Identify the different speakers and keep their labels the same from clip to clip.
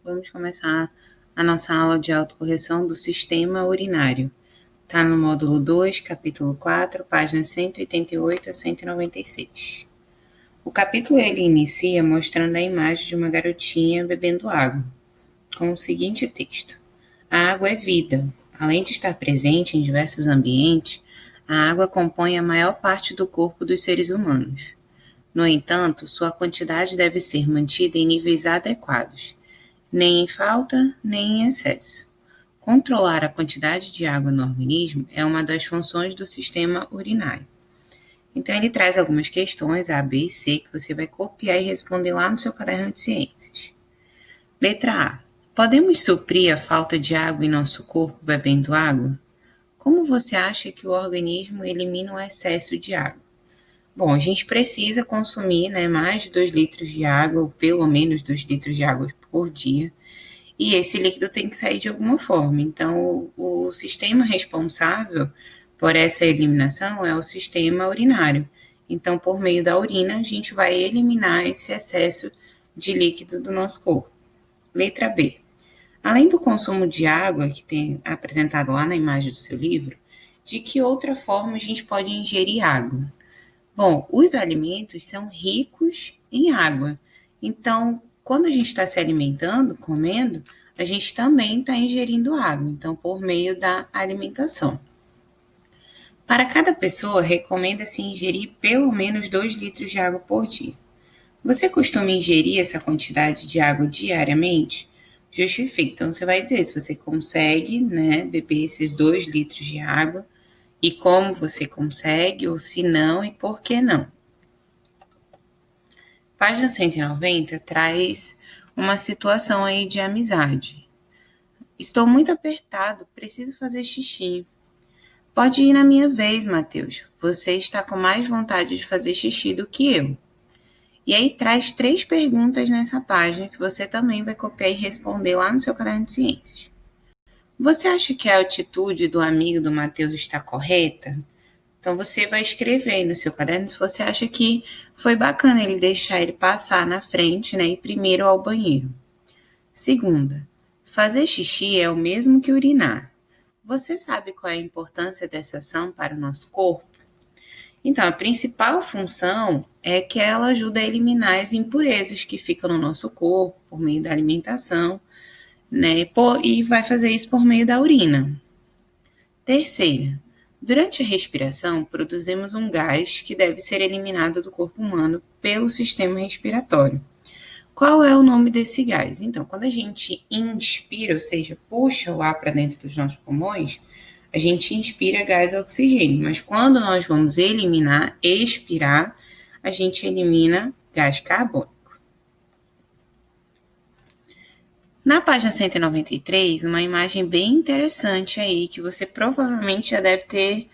Speaker 1: Vamos começar a nossa aula de autocorreção do sistema urinário. Está no módulo 2, capítulo 4, páginas 188 a 196. O capítulo ele inicia mostrando a imagem de uma garotinha bebendo água, com o seguinte texto: a água é vida. Além de estar presente em diversos ambientes, a água compõe a maior parte do corpo dos seres humanos. No entanto, sua quantidade deve ser mantida em níveis adequados, nem em falta, nem em excesso. Controlar a quantidade de água no organismo é uma das funções do sistema urinário. Então, ele traz algumas questões, A, B e C, que você vai copiar e responder lá no seu caderno de ciências. Letra A. Podemos suprir a falta de água em nosso corpo bebendo água? Como você acha que o organismo elimina o excesso de água? Bom, a gente precisa consumir mais de 2 litros de água, ou pelo menos 2 litros de água por dia, e esse líquido tem que sair de alguma forma. Então, o sistema responsável por essa eliminação é o sistema urinário. Então, por meio da urina, a gente vai eliminar esse excesso de líquido do nosso corpo. Letra B. Além do consumo de água, que tem apresentado lá na imagem do seu livro, de que outra forma a gente pode ingerir água? Bom, os alimentos são ricos em água. Então, quando a gente está se alimentando, comendo, a gente também está ingerindo água, então, por meio da alimentação. Para cada pessoa, recomenda-se ingerir pelo menos 2 litros de água por dia. Você costuma ingerir essa quantidade de água diariamente? Justifique. Então, você vai dizer se você consegue beber esses 2 litros de água e como você consegue, ou se não, e por que não. Página 190 traz uma situação aí de amizade. Estou muito apertado, preciso fazer xixi. Pode ir na minha vez, Matheus. Você está com mais vontade de fazer xixi do que eu. E aí traz 3 perguntas nessa página que você também vai copiar e responder lá no seu caderno de ciências. Você acha que a atitude do amigo do Matheus está correta? Então, você vai escrever aí no seu caderno se você acha que foi bacana ele deixar ele passar na frente, e primeiro ao banheiro. Segunda, fazer xixi é o mesmo que urinar. Você sabe qual é a importância dessa ação para o nosso corpo? Então, a principal função é que ela ajuda a eliminar as impurezas que ficam no nosso corpo por meio da alimentação, e vai fazer isso por meio da urina. Terceira, durante a respiração, produzimos um gás que deve ser eliminado do corpo humano pelo sistema respiratório. Qual é o nome desse gás? Então, quando a gente inspira, ou seja, puxa o ar para dentro dos nossos pulmões, a gente inspira gás oxigênio, mas quando nós vamos eliminar, expirar, a gente elimina gás carbônico. Na página 193, uma imagem bem interessante aí, que você provavelmente já deve ter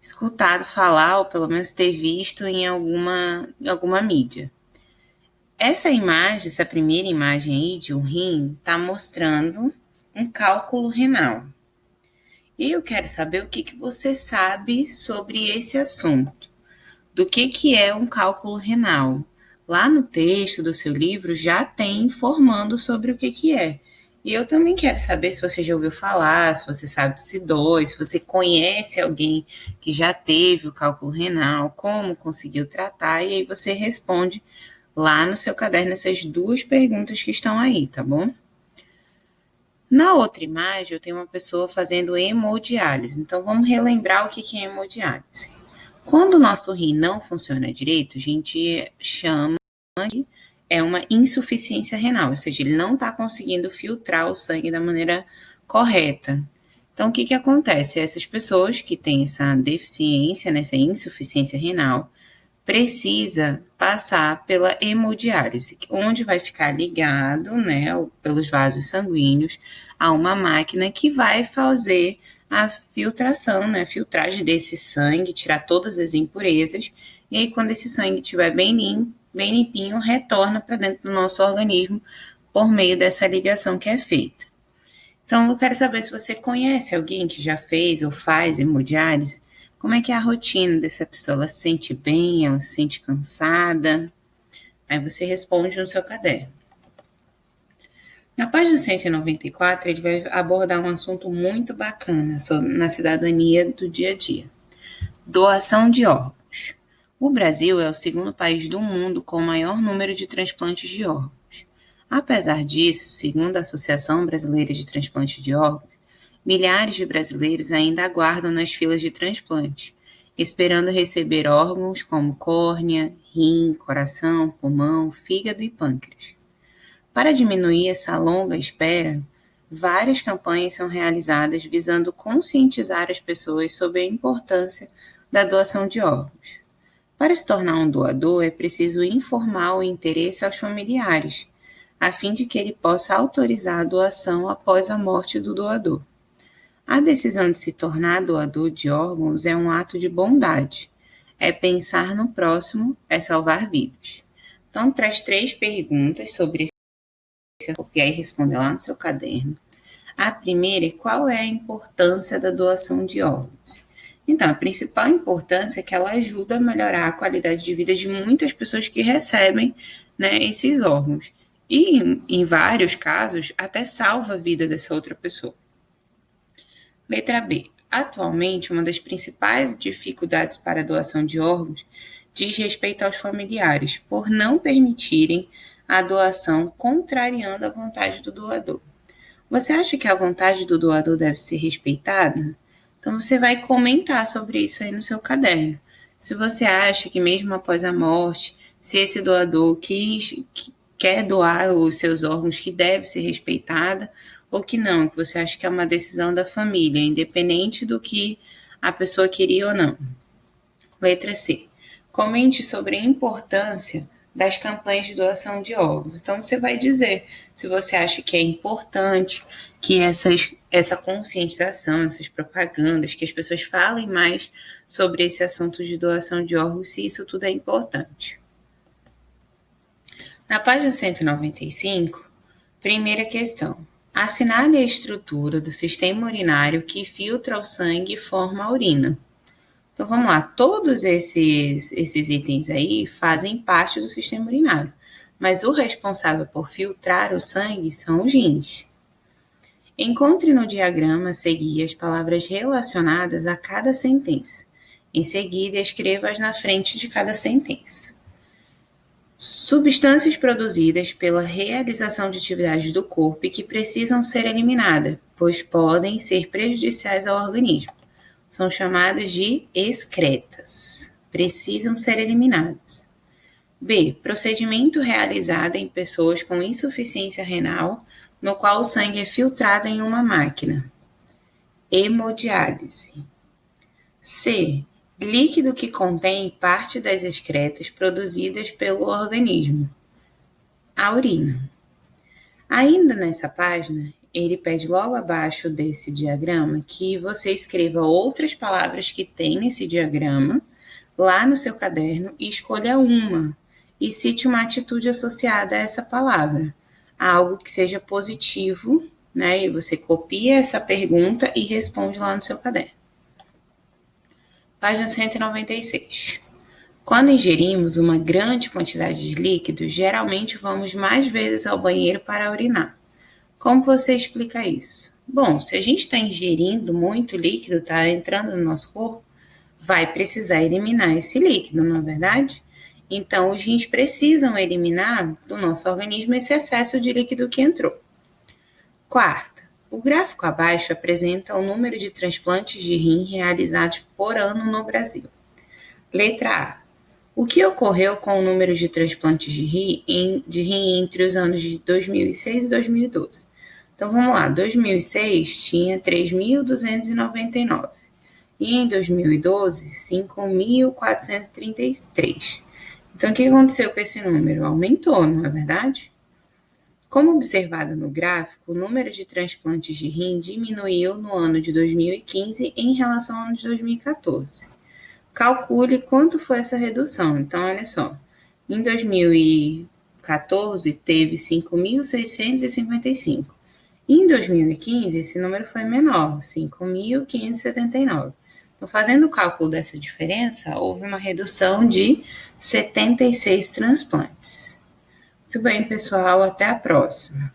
Speaker 1: escutado falar, ou pelo menos ter visto em alguma mídia. Essa imagem, essa primeira imagem aí de um rim, está mostrando um cálculo renal. E eu quero saber o que você sabe sobre esse assunto. Do que é um cálculo renal? Lá no texto do seu livro já tem informando sobre o que é. E eu também quero saber se você já ouviu falar, se você sabe se dói, se você conhece alguém que já teve o cálculo renal, como conseguiu tratar, e aí você responde lá no seu caderno essas 2 perguntas que estão aí, tá bom? Na outra imagem, eu tenho uma pessoa fazendo hemodiálise. Então, vamos relembrar o que é hemodiálise. Quando o nosso rim não funciona direito, a gente chama de uma insuficiência renal, ou seja, ele não está conseguindo filtrar o sangue da maneira correta. Então, o que acontece? Essas pessoas que têm essa deficiência, essa insuficiência renal, precisa passar pela hemodiálise, onde vai ficar ligado, pelos vasos sanguíneos, a uma máquina que vai fazer a filtração, a filtragem desse sangue, tirar todas as impurezas, e aí quando esse sangue estiver bem limpinho, retorna para dentro do nosso organismo por meio dessa ligação que é feita. Então, eu quero saber se você conhece alguém que já fez ou faz hemodiálise. Como é que é a rotina dessa pessoa? Ela se sente bem? Ela se sente cansada? Aí você responde no seu caderno. Na página 194, ele vai abordar um assunto muito bacana na cidadania do dia a dia. Doação de órgãos. O Brasil é o segundo país do mundo com o maior número de transplantes de órgãos. Apesar disso, segundo a Associação Brasileira de Transplante de Órgãos, milhares de brasileiros ainda aguardam nas filas de transplante, esperando receber órgãos como córnea, rim, coração, pulmão, fígado e pâncreas. Para diminuir essa longa espera, várias campanhas são realizadas visando conscientizar as pessoas sobre a importância da doação de órgãos. Para se tornar um doador, é preciso informar o interesse aos familiares, a fim de que ele possa autorizar a doação após a morte do doador. A decisão de se tornar doador de órgãos é um ato de bondade. É pensar no próximo, é salvar vidas. Então, traz 3 perguntas sobre esse copiar e responder lá no seu caderno. A primeira é: qual é a importância da doação de órgãos? Então, a principal importância é que ela ajuda a melhorar a qualidade de vida de muitas pessoas que recebem, esses órgãos. E, em vários casos, até salva a vida dessa outra pessoa. Letra B. Atualmente, uma das principais dificuldades para a doação de órgãos diz respeito aos familiares, por não permitirem a doação contrariando a vontade do doador. Você acha que a vontade do doador deve ser respeitada? Então, você vai comentar sobre isso aí no seu caderno. Se você acha que mesmo após a morte, se esse doador quer doar os seus órgãos, que deve ser respeitada, ou que não, que você acha que é uma decisão da família, independente do que a pessoa queria ou não. Letra C. Comente sobre a importância das campanhas de doação de órgãos. Então, você vai dizer se você acha que é importante que essa conscientização, essas propagandas, que as pessoas falem mais sobre esse assunto de doação de órgãos, se isso tudo é importante. Na página 195, primeira questão. Assinale a estrutura do sistema urinário que filtra o sangue e forma a urina. Então, vamos lá. Todos esses itens aí fazem parte do sistema urinário, mas o responsável por filtrar o sangue são os rins. Encontre no diagrama a seguir as palavras relacionadas a cada sentença. Em seguida, escreva-as na frente de cada sentença. Substâncias produzidas pela realização de atividades do corpo e que precisam ser eliminadas, pois podem ser prejudiciais ao organismo. São chamadas de excretas. Precisam ser eliminadas. B. Procedimento realizado em pessoas com insuficiência renal, no qual o sangue é filtrado em uma máquina. Hemodiálise. C. Líquido que contém parte das excretas produzidas pelo organismo. A urina. Ainda nessa página, ele pede logo abaixo desse diagrama que você escreva outras palavras que tem nesse diagrama lá no seu caderno e escolha uma e cite uma atitude associada a essa palavra, algo que seja positivo, E você copia essa pergunta e responde lá no seu caderno. Página 196. Quando ingerimos uma grande quantidade de líquido, geralmente vamos mais vezes ao banheiro para urinar. Como você explica isso? Bom, se a gente está ingerindo muito líquido, está entrando no nosso corpo, vai precisar eliminar esse líquido, não é verdade? Então, os rins precisam eliminar do nosso organismo esse excesso de líquido que entrou. Quarta, o gráfico abaixo apresenta o número de transplantes de rim realizados por ano no Brasil. Letra A. O que ocorreu com o número de transplantes de rim entre os anos de 2006 e 2012? Então, vamos lá. 2006 tinha 3.299 e em 2012, 5.433. Então, o que aconteceu com esse número? Aumentou, não é verdade? Como observado no gráfico, o número de transplantes de rim diminuiu no ano de 2015 em relação ao ano de 2014. Calcule quanto foi essa redução. Então, olha só, em 2014 teve 5.655. Em 2015, esse número foi menor, 5.579. Então, fazendo o cálculo dessa diferença, houve uma redução de 76 transplantes. Muito bem, pessoal, até a próxima.